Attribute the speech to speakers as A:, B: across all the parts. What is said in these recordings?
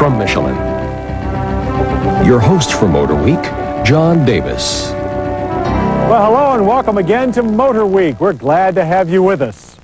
A: from Michelin. Your host for Motor Week, John Davis.
B: Well, hello and welcome again to Motor Week. We're glad to have you with us.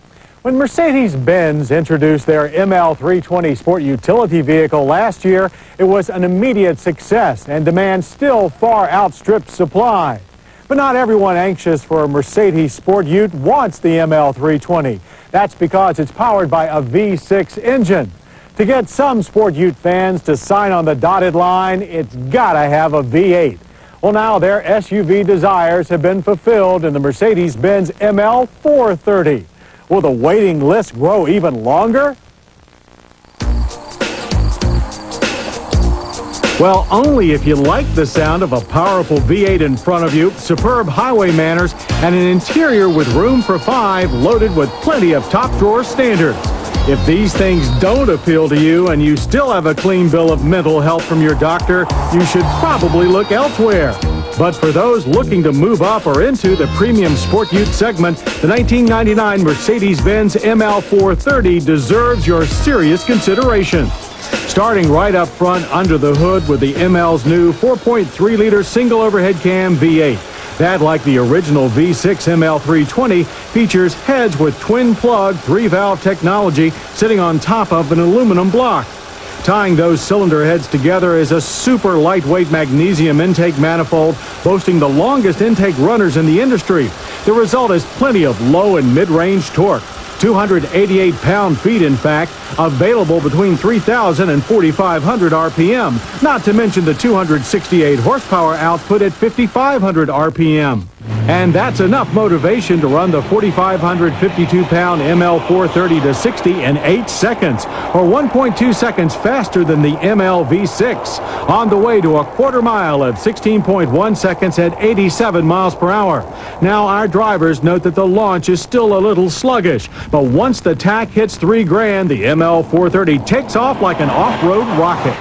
B: When Mercedes-Benz introduced their ML320 sport utility vehicle last year, it was an immediate success, and demand still far outstripped supply. But not everyone anxious for a Mercedes Sport Ute wants the ML320. That's because it's powered by a V6 engine. To get some Sport Ute fans to sign on the dotted line, it's gotta have a V8. Well, now their SUV desires have been fulfilled in the Mercedes-Benz ML430. Will the waiting list grow even longer? Well, only if you like the sound of a powerful V8 in front of you, superb highway manners, and an interior with room for 5 loaded with plenty of top-drawer standards. If these things don't appeal to you and you still have a clean bill of mental health from your doctor, you should probably look elsewhere. But for those looking to move up or into the premium Sport Ute segment, the 1999 Mercedes-Benz ML430 deserves your serious consideration. Starting right up front under the hood with the ML's new 4.3-liter single overhead cam V8. That, like the original V6 ML320, features heads with twin-plug 3-valve technology sitting on top of an aluminum block. Tying those cylinder heads together is a super lightweight magnesium intake manifold boasting the longest intake runners in the industry. The result is plenty of low and mid-range torque. 288 pound-feet, in fact, available between 3,000 and 4,500 RPM, not to mention the 268 horsepower output at 5,500 RPM. And that's enough motivation to run the 4,552-pound ML430 to 60 in 8 seconds, or 1.2 seconds faster than the ML V6, on the way to a quarter mile at 16.1 seconds at 87 miles per hour. Now, our drivers note that the launch is still a little sluggish, but once the tack hits $3,000, the ML430 takes off like an off-road rocket.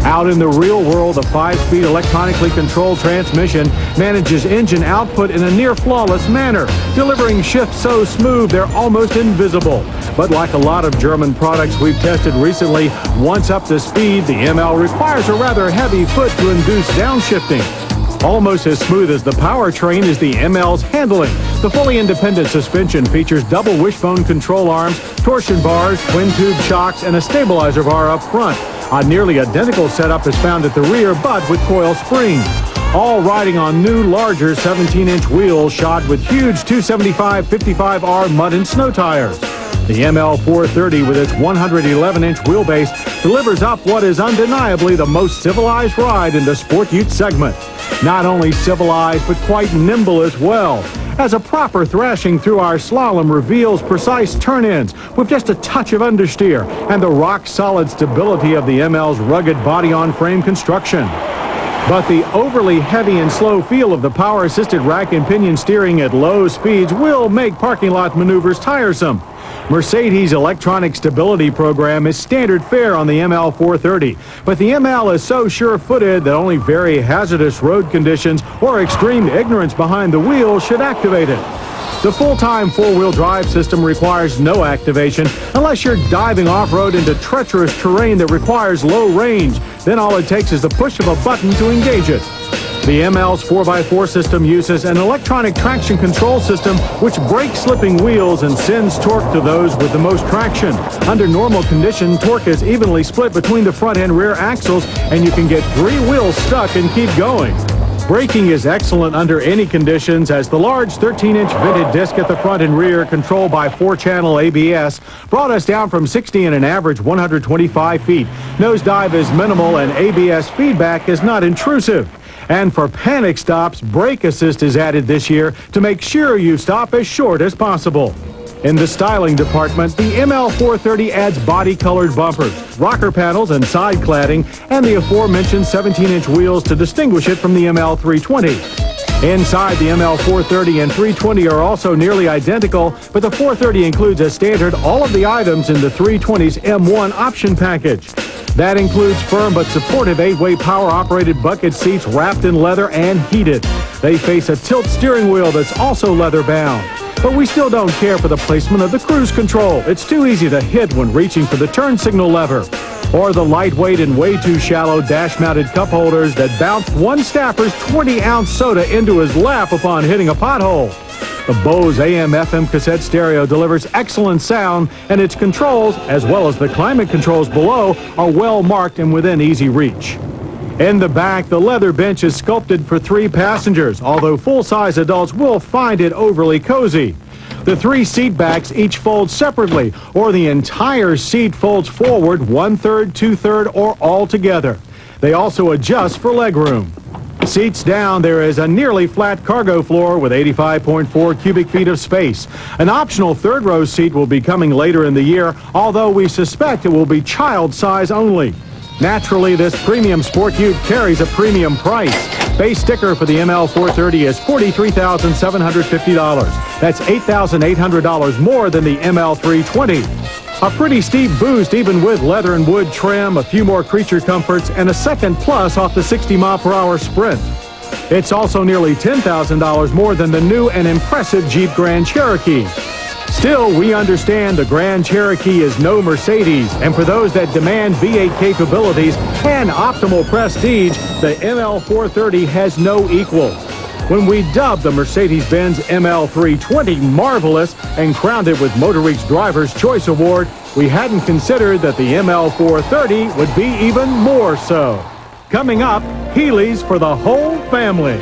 B: Out in the real world, a 5-speed electronically controlled transmission manages engine output in a near-flawless manner, delivering shifts so smooth they're almost invisible. But like a lot of German products we've tested recently, once up to speed, the ML requires a rather heavy foot to induce downshifting. Almost as smooth as the powertrain is the ML's handling. The fully independent suspension features double wishbone control arms, torsion bars, twin-tube shocks, and a stabilizer bar up front. A nearly identical setup is found at the rear, but with coil springs. All riding on new, larger 17-inch wheels shod with huge 275/55R mud and snow tires. The ML430, with its 111-inch wheelbase, delivers up what is undeniably the most civilized ride in the Sport Ute segment. Not only civilized, but quite nimble as well, as a proper thrashing through our slalom reveals precise turn-ins with just a touch of understeer and the rock-solid stability of the ML's rugged body-on-frame construction. But the overly heavy and slow feel of the power-assisted rack and pinion steering at low speeds will make parking lot maneuvers tiresome. Mercedes' electronic stability program is standard fare on the ML430, but the ML is so sure-footed that only very hazardous road conditions or extreme ignorance behind the wheel should activate it. The full-time four-wheel drive system requires no activation unless you're diving off-road into treacherous terrain that requires low range. Then all it takes is the push of a button to engage it. The ML's 4x4 system uses an electronic traction control system which brakes slipping wheels and sends torque to those with the most traction. Under normal conditions, torque is evenly split between the front and rear axles, and you can get 3 wheels stuck and keep going. Braking is excellent under any conditions, as the large 13-inch vented disc at the front and rear, controlled by 4-channel ABS, brought us down from 60 in an average 125 feet. Nosedive is minimal and ABS feedback is not intrusive. And for panic stops, brake assist is added this year to make sure you stop as short as possible. In the styling department, the ML430 adds body-colored bumpers, rocker panels, and side cladding, and the aforementioned 17-inch wheels to distinguish it from the ML320. Inside, the ML430 and 320 are also nearly identical, but the 430 includes as standard all of the items in the 320's M1 option package. That includes firm but supportive 8-way power-operated bucket seats wrapped in leather and heated. They face a tilt steering wheel that's also leather-bound. But we still don't care for the placement of the cruise control. It's too easy to hit when reaching for the turn signal lever. Or the lightweight and way too shallow dash-mounted cup holders that bounced one staffer's 20-ounce soda into his lap upon hitting a pothole. The Bose AM/FM cassette stereo delivers excellent sound, and its controls, as well as the climate controls below, are well marked and within easy reach. In the back, the leather bench is sculpted for 3 passengers, although full-size adults will find it overly cozy. The 3 seat backs each fold separately, or the entire seat folds forward 1/3, 2/3, or all together. They also adjust for legroom. Seats down, there is a nearly flat cargo floor with 85.4 cubic feet of space. An optional 3rd row seat will be coming later in the year, although we suspect it will be child size only. Naturally, this premium sport ute carries a premium price. Base sticker for the ML430 is $43,750. That's $8,800 more than the ML320. A pretty steep boost even with leather and wood trim, a few more creature comforts, and a second plus off the 60-mile-per-hour Sprint. It's also nearly $10,000 more than the new and impressive Jeep Grand Cherokee. Still, we understand the Grand Cherokee is no Mercedes, and for those that demand V8 capabilities and optimal prestige, the ML430 has no equal. When we dubbed the Mercedes-Benz ML320 marvelous and crowned it with Motor Week's Driver's Choice Award, we hadn't considered that the ML430 would be even more so. Coming up, Heelys for the whole family.